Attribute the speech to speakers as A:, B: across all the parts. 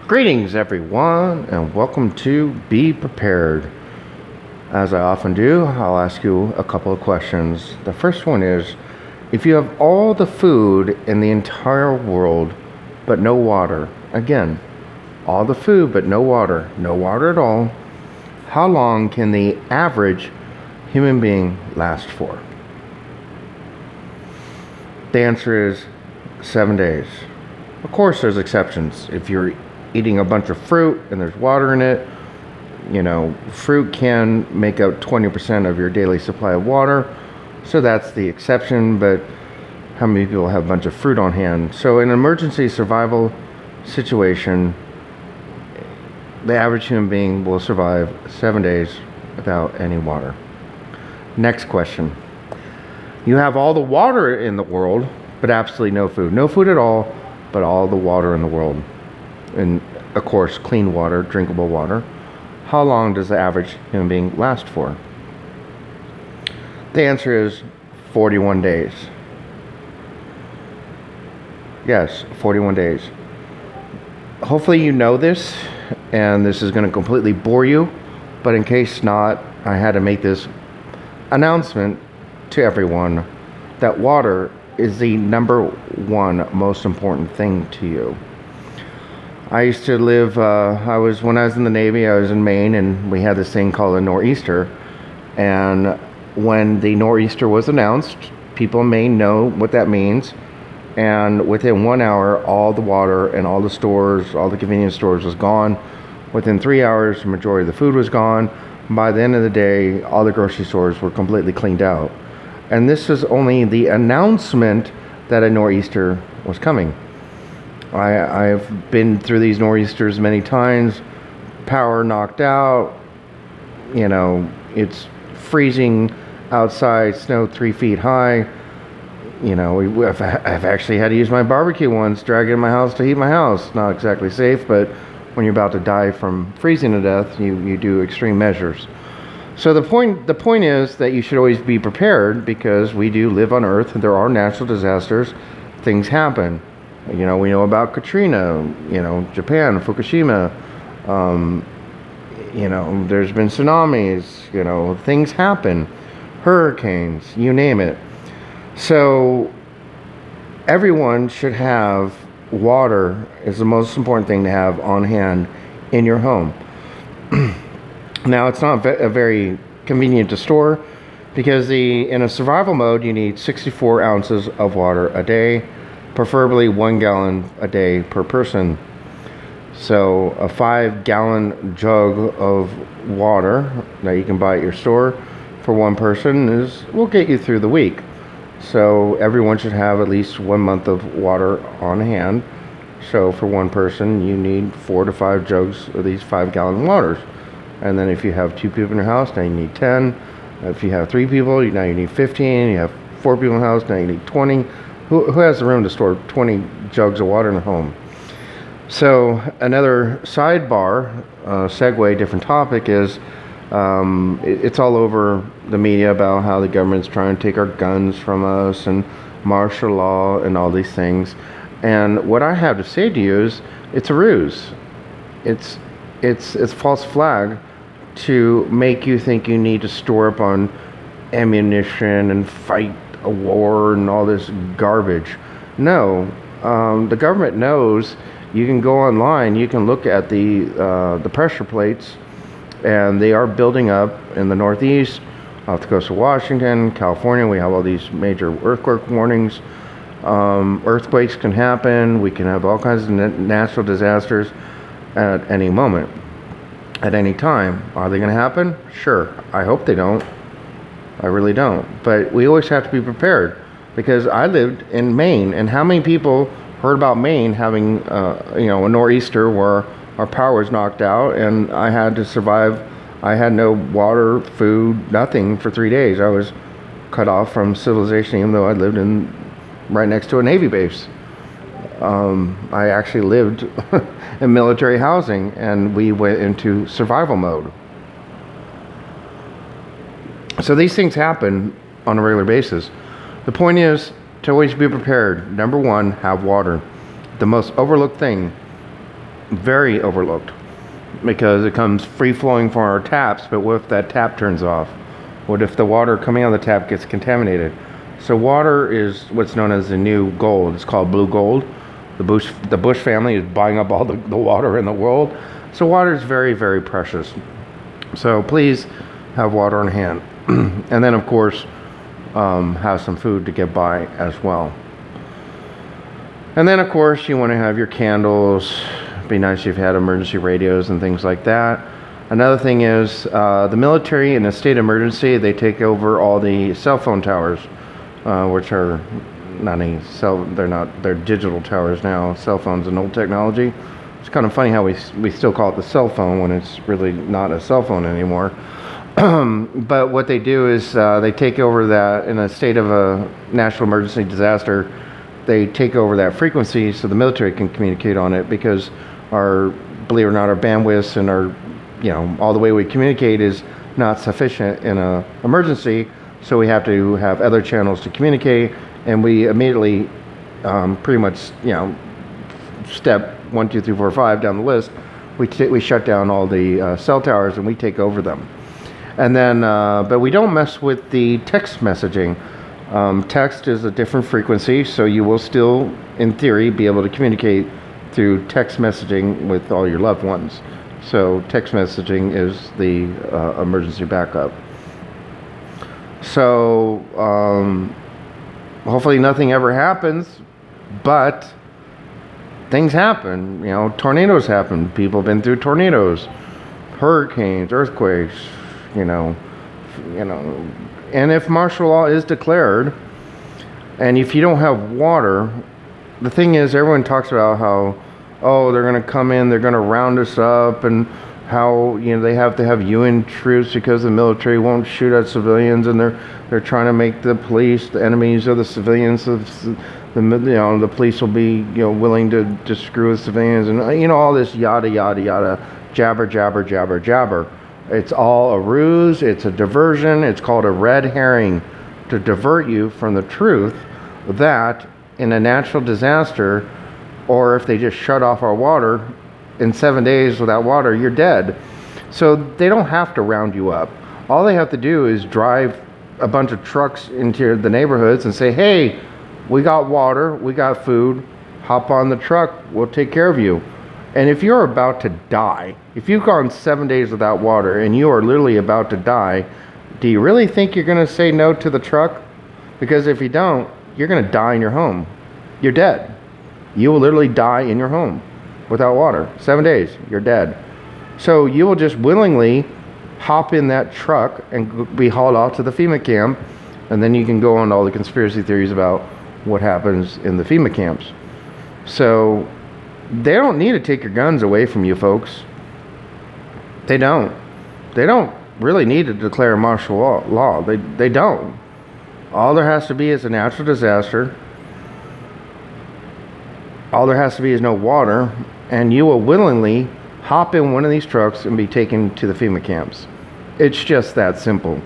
A: Greetings, everyone, and welcome to Be Prepared. As I often do, I'll ask you a couple of questions. The first one is, if you have all the food in the entire world, but no water, again, all the food, but no water at all, how long can the average human being last for? The answer is 7 days. Of course, there's exceptions. If you're eating a bunch of fruit and there's water in it, fruit can make up 20% of your daily supply of water. So that's the exception, but how many people have a bunch of fruit on hand? So in an emergency survival situation, the average human being will survive 7 days without any water. Next question. You have all the water in the world, but absolutely no food. No food at all, but all the water in the world. And of course, clean water, drinkable water. How long does the average human being last for? The answer is 41 days. Yes, 41 days. Hopefully you know this, and this is going to completely bore you, but in case not, I had to make this announcement to everyone that water is the number one most important thing to you. I used to live, when I was in the Navy, I was in Maine, and we had this thing called a nor'easter. And when the nor'easter was announced, people in Maine know what that means. And within 1 hour, all the water and all the stores, all the convenience stores was gone. Within 3 hours, the majority of the food was gone. By the end of the day, all the grocery stores were completely cleaned out. And this was only the announcement that a nor'easter was coming. I've been through these nor'easters many times. Power knocked out. It's freezing outside, snow 3 feet high. I've actually had to use my barbecue once, drag it in my house to heat my house. Not exactly safe, but when you're about to die from freezing to death, you do extreme measures. So the point is that you should always be prepared, because we do live on Earth and there are natural disasters. Things happen. We know about Katrina, Japan, Fukushima. There's been tsunamis, things happen. Hurricanes, you name it. So everyone should have water. Is the most important thing to have on hand in your home. Now, it's not very convenient to store, because in a survival mode, you need 64 ounces of water a day, preferably 1 gallon a day per person. So a 5-gallon jug of water that you can buy at your store for one person will get you through the week. So everyone should have at least 1 month of water on hand. So for one person, you need 4 to 5 jugs of these 5-gallon waters. And then if you have 2 people in your house, now you need 10. If you have 3 people, now you need 15. You have 4 people in the house, now you need 20. Who has the room to store 20 jugs of water in a home? So another sidebar, segue, different topic is, it's all over the media about how the government's trying to take our guns from us and martial law and all these things. And what I have to say to you is, it's a ruse. It's a false flag to make you think you need to store up on ammunition and fight a war and all this garbage. No, the government knows. You can go online, you can look at the pressure plates, and they are building up in the Northeast, off the coast of Washington, California. We have all these major earthquake warnings. Earthquakes can happen. We can have all kinds of natural disasters at any moment, at any time. Are they going to happen? Sure. I hope they don't. I really don't. But we always have to be prepared, because I lived in Maine, and how many people heard about Maine having a nor'easter where our power was knocked out and I had to survive. I had no water, food, nothing for 3 days. I was cut off from civilization, even though I lived right next to a Navy base. I actually lived in military housing, and we went into survival mode. So these things happen on a regular basis. The point is to always be prepared. Number one, have water. The most overlooked thing very overlooked because it comes free flowing from our taps, but what if that tap turns off? What if the water coming out of the tap gets contaminated? So water is what's known as the new gold. It's called blue gold. The Bush family is buying up all the water in the world. So water is very, very precious. So please have water on hand. And then, of course, have some food to get by as well. And then, of course, you want to have your candles. It'd be nice if you had emergency radios and things like that. Another thing is the military, in a state of emergency, they take over all the cell phone towers, which are they're digital towers now. Cell phones and old technology. It's kind of funny how we still call it the cell phone when it's really not a cell phone anymore. But what they do is they take over that in a state of a national emergency disaster. They take over that frequency so the military can communicate on it, because believe it or not, our bandwidths and all the way we communicate is not sufficient in an emergency. So we have to have other channels to communicate, and we immediately pretty much step 1, 2, 3, 4, 5 down the list. We shut down all the cell towers and we take over them. And then, but we don't mess with the text messaging. Text is a different frequency, so you will still, in theory, be able to communicate through text messaging with all your loved ones. So text messaging is the emergency backup. So hopefully nothing ever happens, but things happen. Tornadoes happen. People have been through tornadoes, hurricanes, earthquakes. And if martial law is declared, and if you don't have water, the thing is, everyone talks about how, they're going to come in, they're going to round us up, and how they have to have UN troops because the military won't shoot at civilians, and they're trying to make the police the enemies of the civilians. The police will be willing to screw with civilians, and all this yada yada yada, jabber jabber jabber jabber. It's all a ruse. It's a diversion. It's called a red herring, to divert you from the truth that in a natural disaster, or if they just shut off our water, in 7 days without water, you're dead. So they don't have to round you up. All they have to do is drive a bunch of trucks into the neighborhoods and say, hey, we got water, we got food, hop on the truck, we'll take care of you. And if you're about to die, if you've gone 7 days without water and you are literally about to die, do you really think you're going to say no to the truck? Because if you don't, you're going to die in your home. You're dead. You will literally die in your home without water. 7 days, you're dead. So you will just willingly hop in that truck and be hauled off to the FEMA camp, and then you can go on all the conspiracy theories about what happens in the FEMA camps. So they don't need to take your guns away from you, folks. They don't. They don't really need to declare martial law. They don't. All there has to be is a natural disaster. All there has to be is no water, and you will willingly hop in one of these trucks and be taken to the FEMA camps. It's just that simple.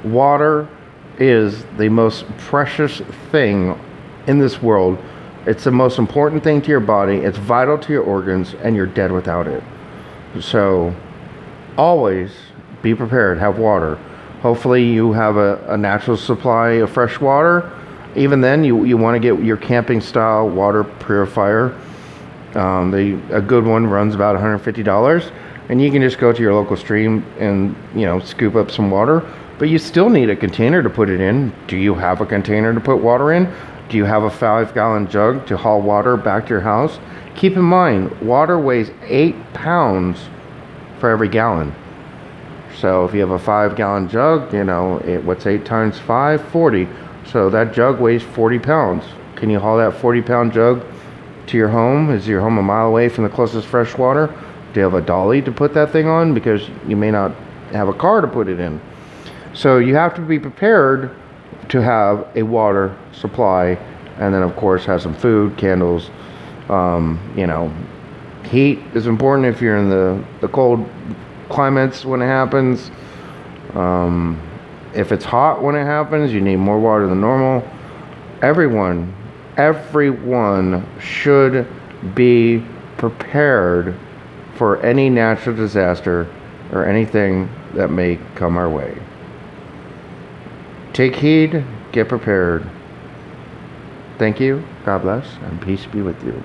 A: Water is the most precious thing in this world. It's the most important thing to your body. It's vital to your organs, and you're dead without it. So always be prepared. Have water. Hopefully you have a natural supply of fresh water. Even then, you want to get your camping style water purifier. A good one runs about $150, and you can just go to your local stream and scoop up some water. But you still need a container to put it in. Do you have a container to put water in? Do you have a 5-gallon jug to haul water back to your house? Keep in mind, water weighs 8 pounds for every gallon. So if you have a 5-gallon jug, what's 8 times 5? 40. So that jug weighs 40 pounds. Can you haul that 40-pound jug to your home? Is your home a mile away from the closest fresh water? Do you have a dolly to put that thing on? Because you may not have a car to put it in. So you have to be prepared to have a water supply, and then of course have some food, candles. Heat is important if you're in the cold climates when it happens. If it's hot when it happens, you need more water than normal. Everyone should be prepared for any natural disaster or anything that may come our way. Take heed, get prepared. Thank you, God bless, and peace be with you.